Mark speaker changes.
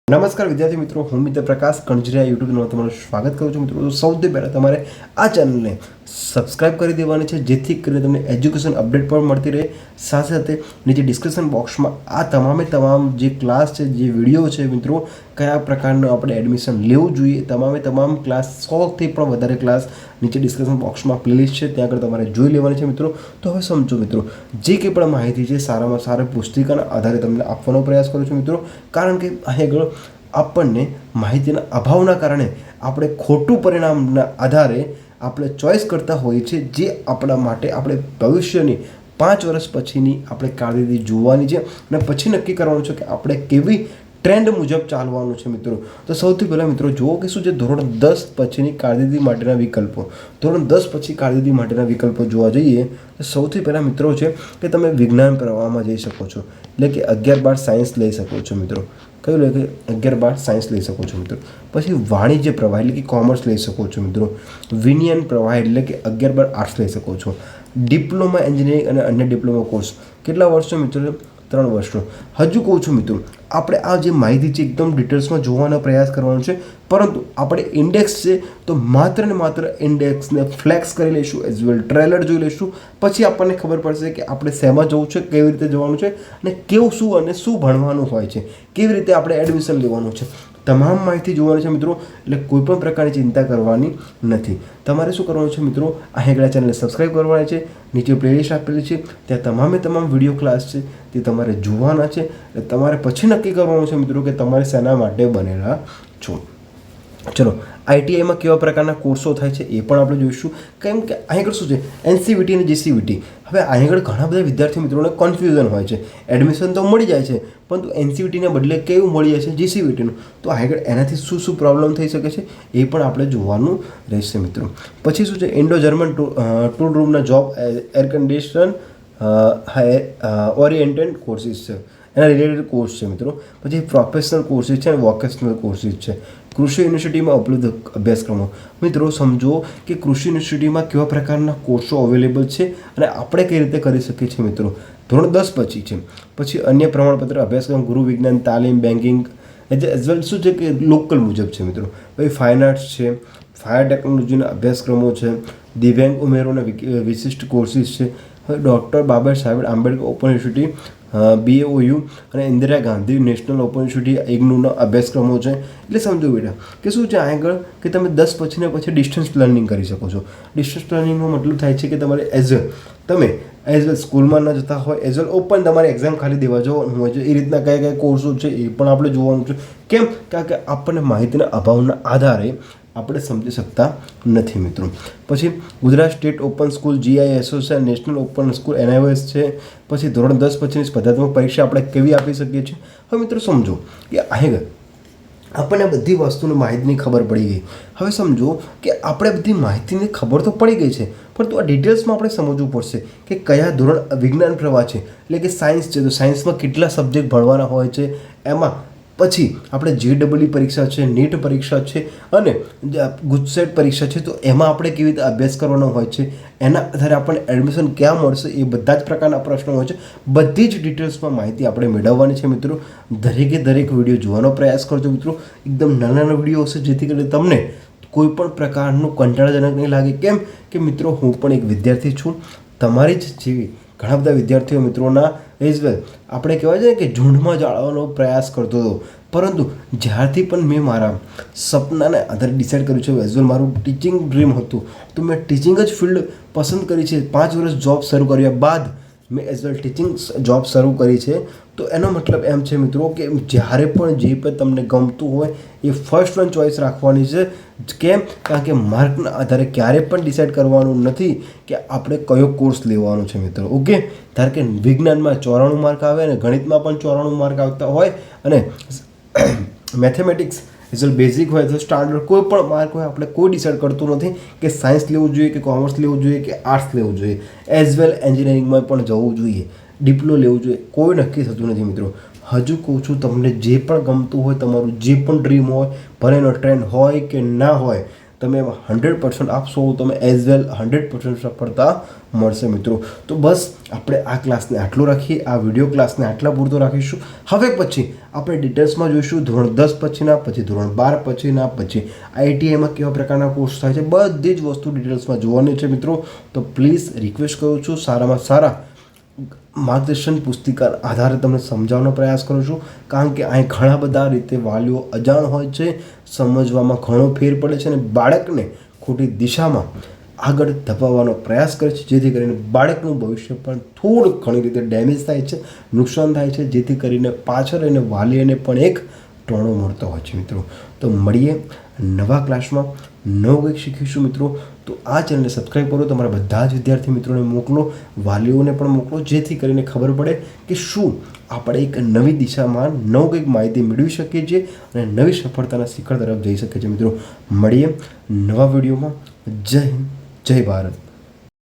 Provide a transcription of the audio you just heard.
Speaker 1: નમસ્કાર વિદ્યાર્થી મિત્રો, હું મિત્ર પ્રકાશ કણજરિયા યુટ્યુબમાં તમારું સ્વાગત કરું છું. મિત્રો, સૌથી પહેલાં તમારે આ ચેનલને સબસ્ક્રાઇબ કરી દેવાની છે, જેથી કરીને તમને એજ્યુકેશન અપડેટ પણ મળતી રહે. સાથે સાથે નીચે ડિસ્ક્રિપ્શન બોક્સમાં આ તમામ જે ક્લાસ છે, જે વિડીયો છે, મિત્રો કયા પ્રકારનું આપણે એડમિશન લેવું જોઈએ, તમામ ક્લાસ 100થી પણ વધારે ક્લાસ નીચે ડિસ્ક્રિપ્શન બોક્સમાં પ્લેલિસ્ટ છે, ત્યાં આગળ તમારે જોઈ લેવાની છે. મિત્રો, તો હવે સમજો મિત્રો, જે કંઈ પણ માહિતી છે સારામાં સારા પુસ્તિકાના આધારે તમને આપવાનો પ્રયાસ કરું છું. મિત્રો, કારણ કે આગળ આપણને માહિતીના અભાવના કારણે આપણે ખોટું પરિણામના આધારે આપણે ચોઈસ કરતા હોઈએ છીએ, જે આપણા માટે આપણે ભવિષ્યની 5 વર્ષ પછીની આપણે કારકિર્દી જોવાની છે અને પછી નક્કી કરવાનું છે કે આપણે કેવી ટ્રેન્ડ મુજબ ચાલવાનું છે. મિત્રો, તો સૌથી પહેલાં મિત્રો જુઓ કે શું છે ધોરણ 10 પછીની કારકિર્દી માટેના વિકલ્પો. ધોરણ 10 પછી કારકિર્દી માટેના વિકલ્પો જોવા જઈએ તો સૌથી પહેલાં મિત્રો છે કે તમે વિજ્ઞાન પ્રવાહમાં જઈ શકો છો, એટલે કે 11-12 સાયન્સ લઈ શકો છો. મિત્રો, કયું લે કે 11-12 સાયન્સ લઈ શકો છો. મિત્રો, પછી વાણિજ્ય પ્રવાહ એટલે કે કોમર્સ લઈ શકો છો. મિત્રો, વિજ્ઞાન પ્રવાહ એટલે કે 11-12 આર્ટ્સ લઈ શકો છો. ડિપ્લોમા એન્જિનિયરિંગ અને અન્ય ડિપ્લોમા કોર્સ કેટલા વર્ષનો મિત્રો? 3 વર્ષનો. હજુ કહું છું મિત્રો, આપણે આ જે માહિતી છે એકદમ ડિટેલ્સમાં જોવાનો પ્રયાસ કરવાનો છે, પરંતુ આપણે ઇન્ડેક્સ છે તો માત્ર ને માત્ર ઇન્ડેક્સને ફ્લેક્સ કરી લઈશું, એઝ વેલ ટ્રેલર જોઈ લઈશું. પછી આપણને ખબર પડશે કે આપણે શેમાં જવું છે, કેવી રીતે જવાનું છે અને કેવું શું અને શું ભણવાનું હોય છે, કેવી રીતે આપણે એડમિશન લેવાનું છે, તમામ માહિતી જોવાની છે. મિત્રો, એટલે કોઈ પણ પ્રકારની ચિંતા કરવાની નથી. તમારે શું કરવાનું છે મિત્રો? આ હેગડા ચેનલને સબસ્ક્રાઈબ કરવાની છે, નીચે પ્લેલિસ્ટ આપેલી છે, ત્યાં તમામ વિડીયો ક્લાસ છે તે તમારે જોવાના છે. એટલે તમારે પછી નક્કી કરવાનું છે મિત્રો કે તમારે શેના માટે બનેલા છો. ચલો, આઈટીઆઈમાં કેવા પ્રકારના કોર્સો થાય છે એ પણ આપણે જોઈશું. કેમ કે અહીં આગળ શું છે, એનસીવીટી અને જીસીવીટી. હવે અહીં આગળ ઘણા બધા વિદ્યાર્થી મિત્રોને કન્ફ્યુઝન હોય છે. એડમિશન તો મળી જાય છે, પરંતુ એનસીવીટીને બદલે કેવું મળી જાય છે? જીસીવીટીનું. તો અહીં આગળ એનાથી શું પ્રોબ્લેમ થઈ શકે છે એ પણ આપણે જોવાનું રહેશે. મિત્રો, પછી શું છે, ઇન્ડો જર્મન ટૂલ રૂમના job air condition oriented courses છે, એના રિલેટેડ કોર્સ છે. મિત્રો, પછી પ્રોફેશનલ કોર્સિસ છે અને વોકેશનલ કોર્સિસ છે. કૃષિ યુનિવર્સિટીમાં ઉપલબ્ધ અભ્યાસક્રમો. મિત્રો, સમજો કે કૃષિ યુનિવર્સિટીમાં કેવા પ્રકારના કોર્સો અવેલેબલ છે અને આપણે કઈ રીતે કરી શકીએ છીએ. મિત્રો, ધોરણ 10 પછી છે. પછી અન્ય પ્રમાણપત્ર અભ્યાસક્રમ ગૃહ વિજ્ઞાન, તાલીમ, બેન્કિંગ એઝ વેલ શું છે કે લોકલ મુજબ છે. મિત્રો, પછી ફાઇન આર્ટ્સ છે, ફાયર ટેકનોલોજીના અભ્યાસક્રમો છે, દિવ્યાંગ ઉમેરોના વિશિષ્ટ કોર્સિસ છે. હવે doctor Baba Saheb Ambedkar open university, BOU અને Indira Gandhi national open university ઇગ્નૂના અભ્યાસક્રમો છે. એટલે સમજો બેટા કે શું છે આગળ કે તમે 10 પછીને પછી ડિસ્ટન્સ લર્નિંગ કરી શકો છો. ડિસ્ટન્સ લર્નિંગનો મતલબ થાય છે કે તમારે તમે એઝ વેલ સ્કૂલમાં ન જતા હોય, એઝ વેલ ઓપન તમારે એક્ઝામ ખાલી દેવા જવાનું હોય છે. એ રીતના કયા કોર્સો છે એ પણ આપણે જોવાનું છે. કેમ? કારણ કે આપણને માહિતીના અભાવના આધારે આપણે સમજી શકતા નથી. મિત્રો, પછી Gujarat state open school, GISO છે, નેશનલ ઓપન સ્કૂલ NIOS છે. પછી ધોરણ 10 પછીની સ્પર્ધાત્મક પરીક્ષા આપણે કેવી આપી શકીએ છીએ. હવે મિત્રો સમજો કે અહીં આપણને બધી વસ્તુની માહિતીની ખબર પડી ગઈ. હવે સમજો કે આપણે બધી માહિતીની ખબર તો પડી ગઈ છે, પરંતુ આ ડિટેલ્સમાં આપણે સમજવું પડશે કે કયા ધોરણ વિજ્ઞાન પ્રવાહ છે, એટલે કે સાયન્સ છે તો સાયન્સમાં કેટલા સબ્જેક્ટ ભણવાના હોય છે. એમાં પછી આપણે JEE પરીક્ષા છે, નીટ પરીક્ષા છે અને ગુજસેટ પરીક્ષા છે, તો એમાં આપણે કેવી રીતે અભ્યાસ કરવાનો હોય છે, એના આધારે આપણને એડમિશન ક્યાં મળશે, એ બધા જ પ્રકારના પ્રશ્નો હોય છે. બધી જ ડિટેલ્સમાં માહિતી આપણે મેળવવાની છે. મિત્રો, દરેક વિડીયો જોવાનો પ્રયાસ કરજો. મિત્રો, એકદમ નાના વિડીયો હશે, જેથી કરીને તમને કોઈ પણ પ્રકારનું કંટાળાજનક નહીં લાગે. કેમ કે મિત્રો, હું પણ એક વિદ્યાર્થી છું, તમારી જ જેવી ઘણા બધા વિદ્યાર્થીઓ મિત્રોના એઝ વેલ આપણે કહેવાય છે કે ઝુંડમાં જાળવવાનો પ્રયાસ કરતો હતો. પરંતુ જ્યારથી પણ મેં મારા સપનાને આધારે ડિસાઇડ કર્યું છે, એઝ વેલ મારું ટીચિંગ ડ્રીમ હતું, તો મેં ટીચિંગ જ ફિલ્ડ પસંદ કરી છે. 5 વર્ષ જોબ શરૂ કર્યા બાદ મેં એઝ વેલ ટીચિંગ જોબ શરૂ કરી છે. તો એનો મતલબ એમ છે મિત્રો કે જ્યારે પણ જે પણ તમને ગમતું હોય એ ફર્સ્ટ વન ચોઈસ રાખવાની છે. કેમ? કારણ કે માર્કના આધારે ક્યારે પણ ડિસાઇડ કરવાનું નથી કે આપણે કયો કોર્સ લેવાનો છે. મિત્રો, ઓકે, ધારો કે વિજ્ઞાનમાં 94 માર્ક આવે અને ગણિતમાં પણ 94 માર્ક આવતા હોય અને મેથેમેટિક્સ એઝ વેલ બેઝિક હોય તો સ્ટાન્ડર્ડ કોઈ પણ માર્ક હોય, આપણે કોઈ ડિસાઇડ કરતું નથી કે સાયન્સ લેવું જોઈએ કે કોમર્સ લેવું જોઈએ કે આર્ટ્સ લેવું જોઈએ. એઝ વેલ એન્જિનિયરિંગમાં પણ જવું જોઈએ, ડિપ્લો લેવું જોઈએ, કોઈ નક્કી થતું નથી. મિત્રો, હજુ કહું છું, તમને જે પણ ગમતું હોય, તમારું જે પણ ડ્રીમ હોય, ભલે એનો ટ્રેન્ડ હોય કે ના હોય, તમે એમાં 100% આપશો, તમે એઝ વેલ 100% સફળતા મળશે મિત્રો. તો બસ આપણે આ ક્લાસને આટલું રાખીએ, આ વિડીયો ક્લાસને આટલા પૂરતો રાખીશું. હવે પછી આપણે ડિટેલ્સમાં જોઈશું ધોરણ 10 પછીના, પછી ધોરણ 12 પછીના, પછી ITIમાં કેવા પ્રકારના કોર્સ થાય છે, બધી જ વસ્તુ ડિટેલ્સમાં જોવાની છે મિત્રો. તો પ્લીઝ રિક્વેસ્ટ કરું છું, સારામાં સારા માર્ગદર્શન પુસ્તિકા આધારે તમને સમજાવવાનો પ્રયાસ કરું છું. કારણ કે અહીં ઘણા બધા રીતે વાલીઓ અજાણ હોય છે, સમજવામાં ઘણો ફેર પડે છે અને બાળકને ખોટી દિશામાં આગળ ધપાવવાનો પ્રયાસ કરે છે, જેથી કરીને બાળકનું ભવિષ્ય પણ થોડુંક ઘણી રીતે ડેમેજ થાય છે, નુકસાન થાય છે, જેથી કરીને પાછળ એને વાલીને પણ એક ટોણો મળતો હોય છે મિત્રો. તો મળીએ નવા ક્લાસમાં, નવું કંઈક શીખીશું મિત્રો. તો આ ચેનલને સબસ્ક્રાઈબ કરો, તમારા બધા જ વિદ્યાર્થી મિત્રોને મોકલો, વાલીઓને પણ મોકલો, જેથી કરીને ખબર પડે કે શું આપણે એક નવી દિશામાં નવું કંઈક માહિતી મેળવી શકીએ છીએ અને નવી સફળતાના શિખર તરફ જઈ શકીએ છીએ મિત્રો. મળીએ નવા વિડીયોમાં. જય હિન્દ, જય ભારત.